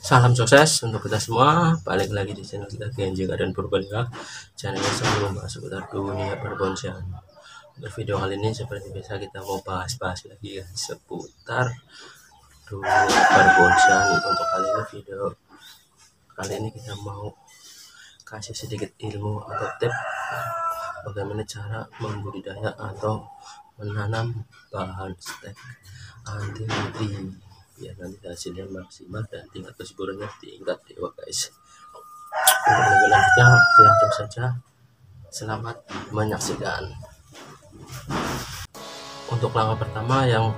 Salam sukses untuk kita semua. Balik lagi di channel kita Genji Garden Purbalingga, channel yang selalu membahas seputar dunia perbonsaian. Untuk video kali ini seperti biasa kita mau bahas-bahas lagi ya seputar dunia perbonsaian. Untuk video kali ini kita mau kasih sedikit ilmu atau tips bagaimana cara membudidaya atau menanam bahan stek anti mati biar nanti hasilnya maksimal dan tingkat kesuburannya tingkat dewa guys. Untuk lebih lanjutnya langsung saja, selamat menyaksikan. Untuk langkah pertama yang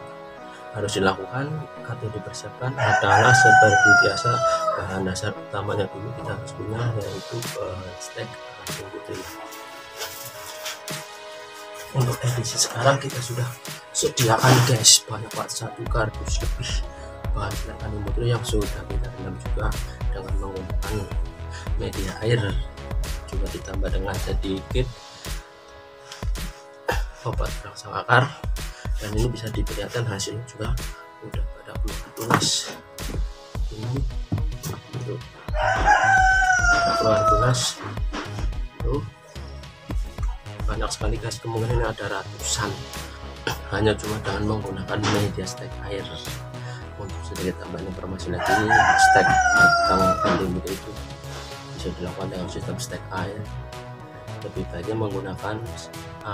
harus dilakukan atau dipersiapkan adalah seperti biasa, bahan dasar utamanya dulu kita harus punya, yaitu bahan stek anti putih. Untuk edisi sekarang kita sudah sediakan guys banyak banget, 1 kardus lebih bahan stek anti putih yang sudah kita rendam juga dengan menggunakan media air, juga ditambah dengan sedikit obat perangsang akar, dan ini bisa diperlihatkan hasilnya juga udah pada keluar tunas. Ini tuh keluar tunas tuh banyak sekali guys, kemungkinan ada ratusan hanya cuma dengan menggunakan media stek air. Untuk sedikit tambahan informasi lagi, stek atau anti putih itu bisa dilakukan dengan sistem stek air. Lebih baiknya menggunakan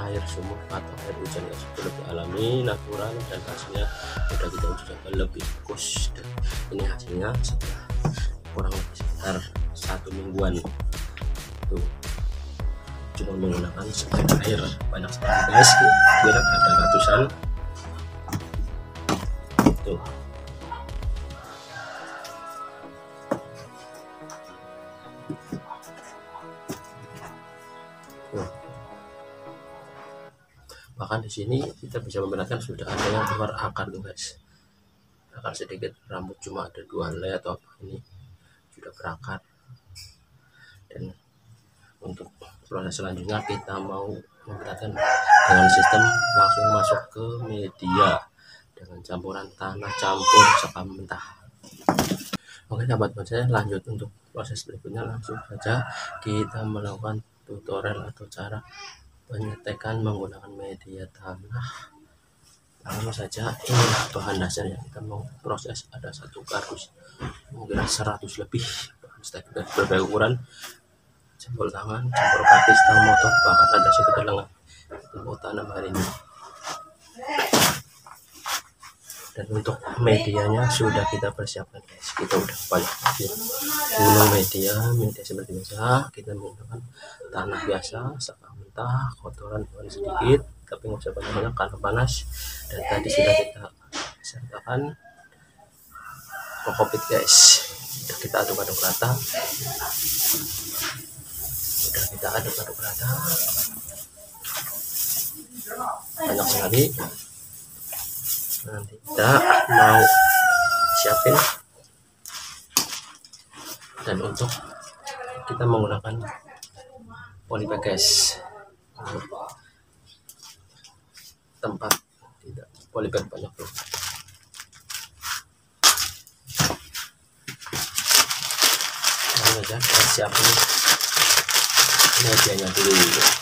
air sumur atau air hujan yang sudah lebih alami, natural, dan hasilnya sudah kita uji coba lebih bagus. Dan ini hasilnya setelah kurang lebih sekitar 1 mingguan tuh, cuma menggunakan stek air. Banyak sekali guys, kira ada ratusan tuh. Bahkan di sini kita bisa memperlihatkan sudah ada yang keluar akar tuh guys, akar sedikit, rambut cuma ada 2 helai atau apa, ini sudah berakar. Dan untuk proses selanjutnya kita mau memperlihatkan dengan sistem langsung masuk ke media dengan campuran tanah campur sekam mentah. Oke sahabat bonsai, lanjut untuk proses berikutnya, langsung saja kita melakukan tutorial atau cara penyetekan menggunakan media tanah. Langsung saja, inilah bahan dasar yang kita mau proses. Ada 1 kardus, mungkin 100 lebih bahan stek dari berbagai ukuran, jempol tangan, campur kaki, stang motor, bahkan ada sekedar lengan. Kita mau tanam hari ini. Dan untuk medianya sudah kita persiapkan guys, kita udah banyak gunung media seperti biasa. Kita menggunakan tanah biasa, sekam mentah, kotoran hewan sedikit, tapi nggak usah banyak-banyak karena panas. Dan tadi sudah kita sertakan kokopit guys, sudah kita aduk-aduk rata, banyak sekali. Nanti kita mau siapin, dan untuk kita menggunakan polybag guys, tempat tidak polybag banyak tuh. Langsung aja kita siapin medianya dulu.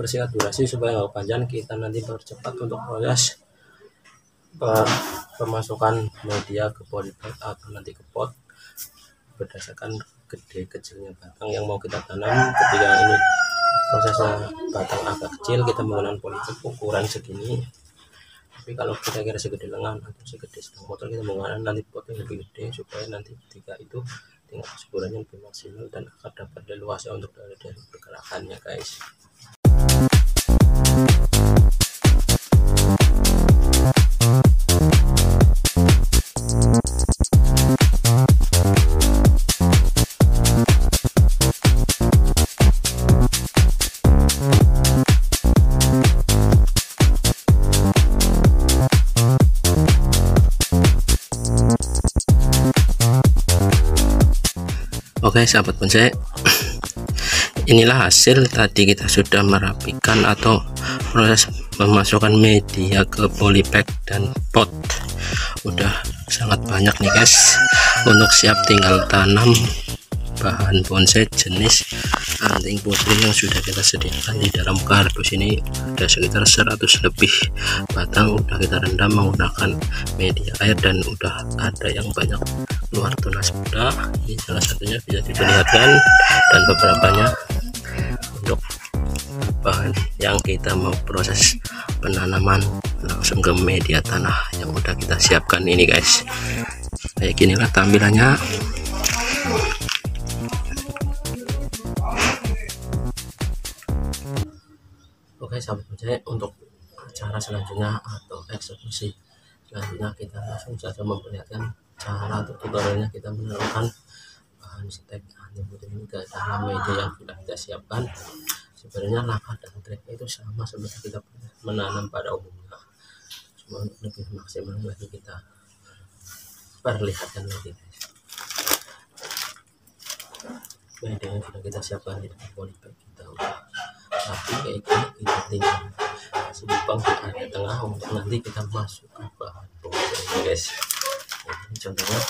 mempersingkat durasi supaya nggak panjang, kita nanti percepat untuk proses pemasukan media ke polybag atau nanti ke pot berdasarkan gede kecilnya batang yang mau kita tanam. Ketika ini prosesnya batang agak kecil, kita menggunakan polybag ukuran segini. Tapi kalau kita kira segede lengan atau segede sedang motor, kita menggunakan nanti pot yang lebih gede supaya nanti ketika itu tingkat kesuburannya lebih maksimal dan akan dapat leluasa untuk dari pergerakannya guys. Oke sahabat bonsai, inilah hasil tadi kita sudah merapikan atau proses memasukkan media ke polybag dan pot. Udah sangat banyak nih guys, untuk siap tinggal tanam bahan bonsai jenis anting putri yang sudah kita sediakan di dalam kardus. Ini ada sekitar 100 lebih batang, udah kita rendam menggunakan media air dan udah ada yang banyak keluar tunas muda. Ini salah satunya bisa diperlihatkan, dan beberapanya untuk bahan yang kita mau proses penanaman langsung ke media tanah yang udah kita siapkan ini guys. Kayak ginilah tampilannya. Oke sahabat bonsai, untuk cara selanjutnya atau eksekusi selanjutnya kita langsung saja memperlihatkan cara atau tutorialnya kita menanamkan bahan stek anting putri ini ke dalam media yang sudah kita siapkan. Sebenarnya langkah dan triknya itu sama seperti kita menanam pada umumnya, cuma untuk lebih maksimal lagi kita perlihatkan lagi guys. Media yang sudah kita siapkan di dalam polybag kita udah tapi kayak gini, kita tinggal kasih lubang di area tengah untuk nanti kita masukkan bahan bonsai ini guys. Nah, ini contohnya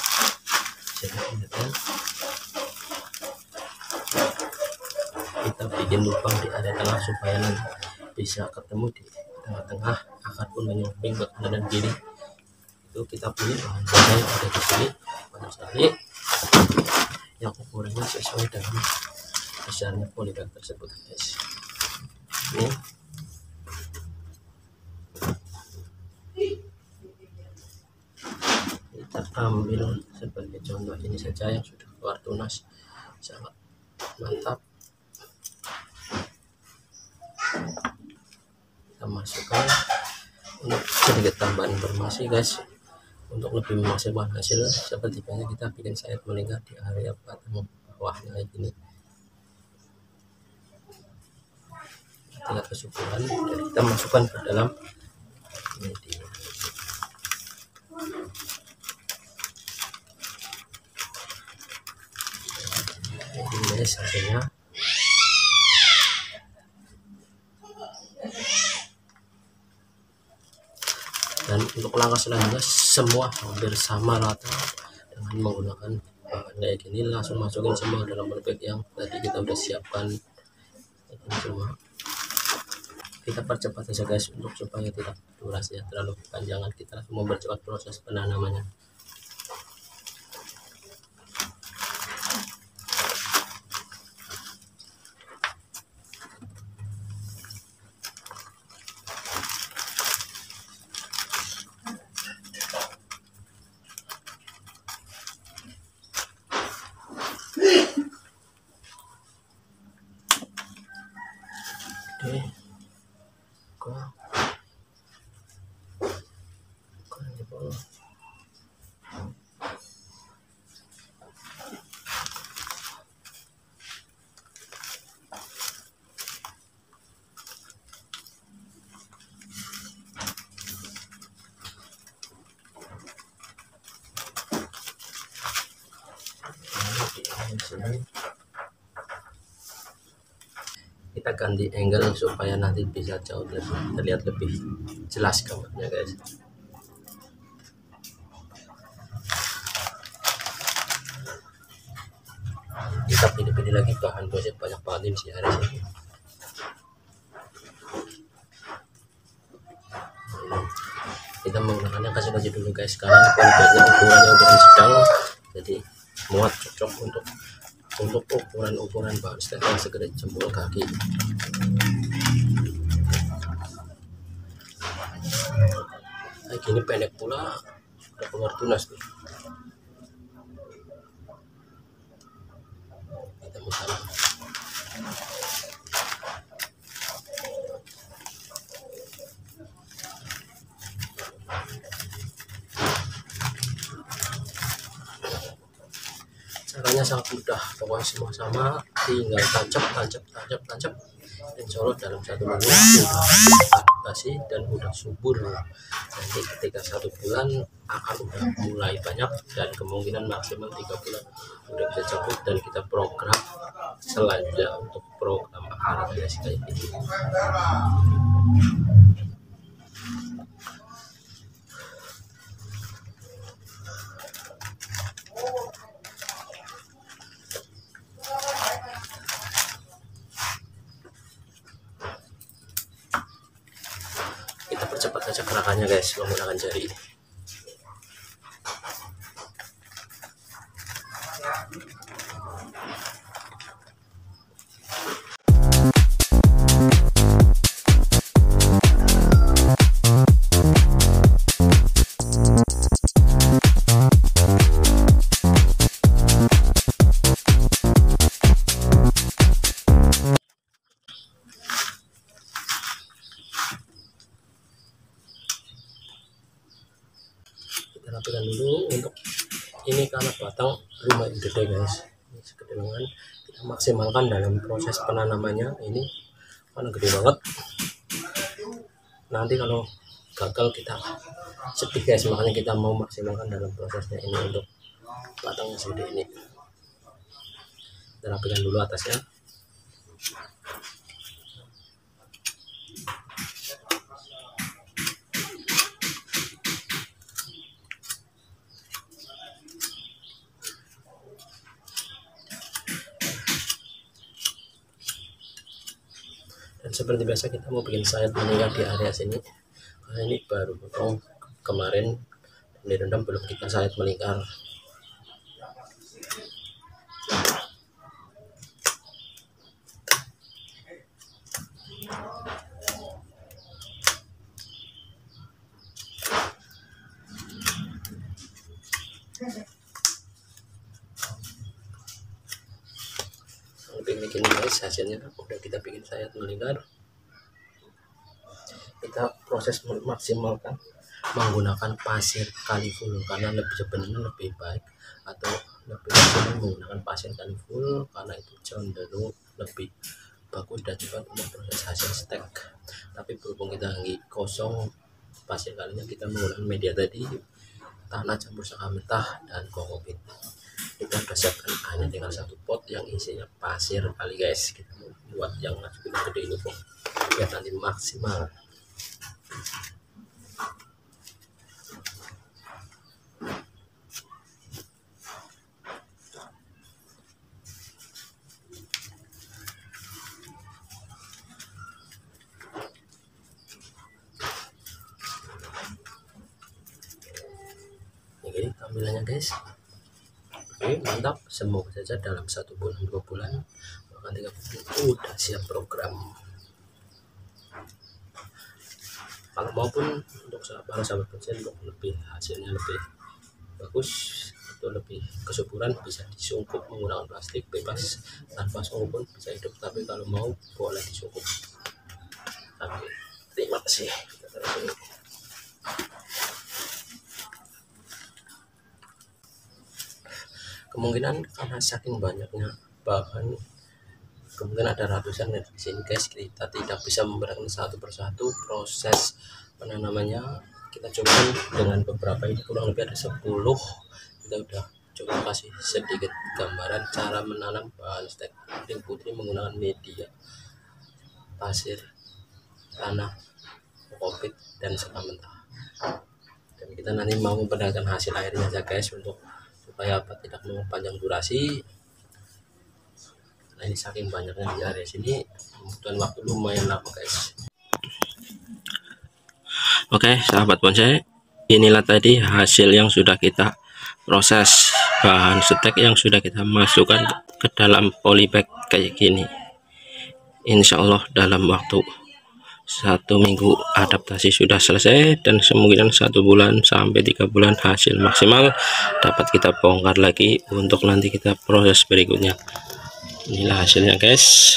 bisa dilihat, kita bikin lubang di area tengah supaya nanti bisa ketemu di tengah-tengah, akar pun menyomping ke kanan dan kiri. Itu kita pilih bahan bonsai yang ada di sini banyak sekali yang ukurannya sesuai dengan besarnya polybag tersebut guys. Ini kita ambil sebagai contoh ini saja yang sudah keluar tunas, sangat mantap. Kita masukkan untuk sedikit tambahan informasi guys, untuk lebih memaksimalkan hasil seperti banyak kita bikin sayap melingkar di area batang bawahnya kayak gini. Tingkat kesuburan dan kita masukkan ke dalam media. Ini guys hasilnya. Dan untuk langkah selanjutnya semua hampir sama rata dengan menggunakan bahan kayak gini, langsung masukin semua dalam polybag yang tadi kita udah siapkan. Ini semua kita percepat saja guys, untuk supaya tidak durasinya terlalu panjangan, kita langsung mempercepat proses penanamannya. Oke, kita ganti angle supaya nanti bisa jauh terlihat lebih jelas gambarnya guys. Kita pilih-pilih lagi bahan bonsai, banyak banget di hari ini. kita menggunakannya kasih dulu guys, karena polybagnya ukuran sedang, jadi muat cocok untuk ukuran bahan stek yang segede jempol kaki. Kayak gini pendek pula udah keluar tunas nih. Kita mutar. Caranya sangat mudah, pokoknya semua sama, tinggal tancap, insya Allah dalam 1 minggu udah adaptasi dan udah subur. Nanti ketika 1 bulan akan udah mulai banyak, dan kemungkinan maksimal 3 bulan udah bisa cabut, dan kita program selanjutnya untuk program akar biasa kayak gitu. Kita percepat saja gerakannya guys menggunakan jari ini. Rapikan dulu untuk ini, karena batang lumayan gede guys, ini segede lengan. Kita maksimalkan dalam proses penanamannya ini karena gede banget, nanti kalau gagal kita sedih guys, makanya kita mau maksimalkan dalam prosesnya ini untuk batangnya segede ini. Kita rapikan dulu atasnya. Dan seperti biasa kita mau bikin sayap meninggal di area sini, karena ini baru potong kemarin dan direndam, belum kita sayap melingkar. Bikin guys, hasilnya udah kita bikin sayap melingkar. Kita proses maksimalkan menggunakan pasir kaliful, karena lebih sebenarnya lebih baik atau lebih menggunakan pasir kaliful, karena itu cenderung lebih bagus dan cepat untuk proses hasil stek. Tapi berhubung kita lagi kosong pasir kalinya, kita menggunakan media tadi, tanah campur saka mentah dan kokopit. Kita udah siapkan hanya tinggal 1 pot yang isinya pasir kali guys. Kita mau buat yang gede ini kok biar nanti maksimal. Ini tampilannya guys. Oke, mantap. Semoga saja dalam 1 bulan 2 bulan bahkan 3 bulan udah siap program. Kalau maupun untuk para sahabat pensiun, untuk lebih hasilnya lebih bagus atau lebih kesuburan, bisa disungkup menggunakan plastik, bebas tanpa sungkup pun bisa hidup, tapi kalau mau boleh disungkup. Tapi terima kasih. Kemungkinan karena saking banyaknya bahan, kemungkinan ada ratusan di sini guys, kita tidak bisa membedakan satu persatu proses penanamannya. Kita coba dengan beberapa ini, kurang lebih ada 10. Kita udah coba kasih sedikit gambaran cara menanam bahan stek ring putri menggunakan media pasir, tanah, kokopit, dan seka mentah. Dan kita nanti mau memperlihatkan hasil airnya aja guys, untuk supaya tidak memperpanjang durasi. Nah, ini saking banyaknya di area sini, kemudian waktu lumayan lama guys. Oke sahabat bonsai, Inilah tadi hasil yang sudah kita proses, bahan stek yang sudah kita masukkan ke dalam polybag kayak gini. Insya Allah dalam waktu 1 minggu adaptasi sudah selesai, dan kemungkinan 1 bulan sampai 3 bulan hasil maksimal dapat kita bongkar lagi untuk nanti kita proses berikutnya. Inilah hasilnya guys.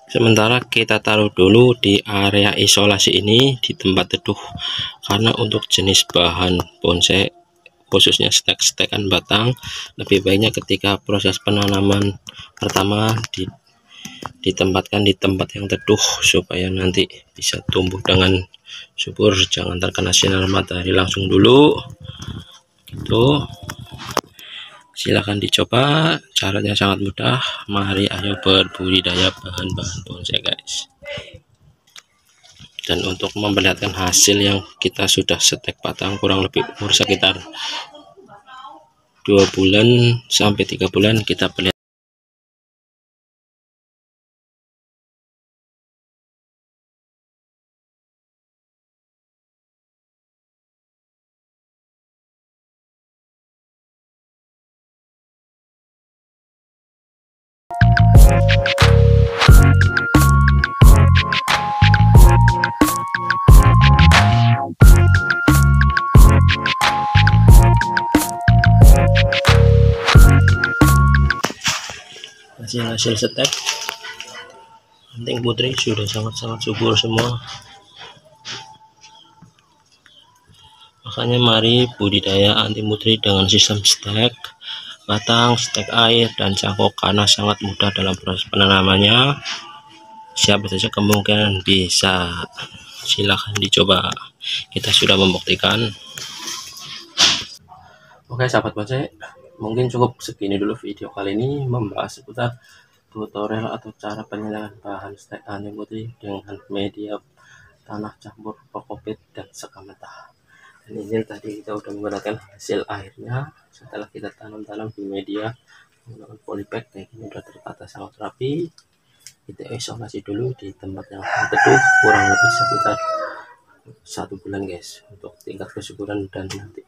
Sementara kita taruh dulu di area isolasi ini di tempat teduh, karena untuk jenis bahan bonsai khususnya stek-stekan batang lebih baiknya ketika proses penanaman pertama ditempatkan di tempat yang teduh supaya nanti bisa tumbuh dengan subur, jangan terkena sinar matahari langsung dulu gitu. Silahkan dicoba, caranya sangat mudah. Mari ayo berbudidaya bahan-bahan bonsai guys. Dan untuk memperlihatkan hasil yang kita sudah setek batang kurang lebih umur sekitar 2 bulan sampai 3 bulan, kita perlihatkan. Hasil setek anting putri sudah sangat-sangat subur semua. Makanya mari budidaya anting putri dengan sistem stek batang, stek air, dan cangkok karena sangat mudah dalam proses penanamannya. Siapa saja kemungkinan bisa, silahkan dicoba, kita sudah membuktikan. Oke sahabat bonsai, mungkin cukup segini dulu video kali ini membahas seputar tutorial atau cara penyediaan bahan stek anting putri dengan media tanah campur kokopit dan sekam mentah. Dan ini tadi kita udah menggunakan hasil akhirnya setelah kita tanam-tanam di media menggunakan polybag kayak gini, udah tertata sangat rapi. Kita isolasi dulu di tempat yang teduh kurang lebih sekitar 1 bulan guys, untuk tingkat kesuburan dan nanti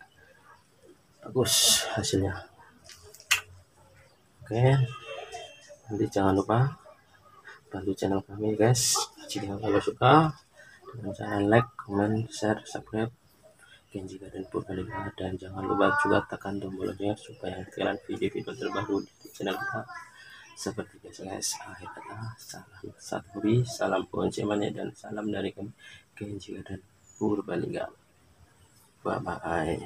bagus hasilnya. Oke, nanti jangan lupa bantu channel kami guys jika kalau suka, dengan cara like, comment, share, subscribe Genji Garden Purbalingga, dan jangan lupa juga tekan tombol lonceng supaya ketinggalan video-video terbaru di channel kita. Seperti biasa guys, akhir kata salam satu hobi, salam bonsai mania, dan salam dari kami Genji Garden Purbalingga. Bye bye.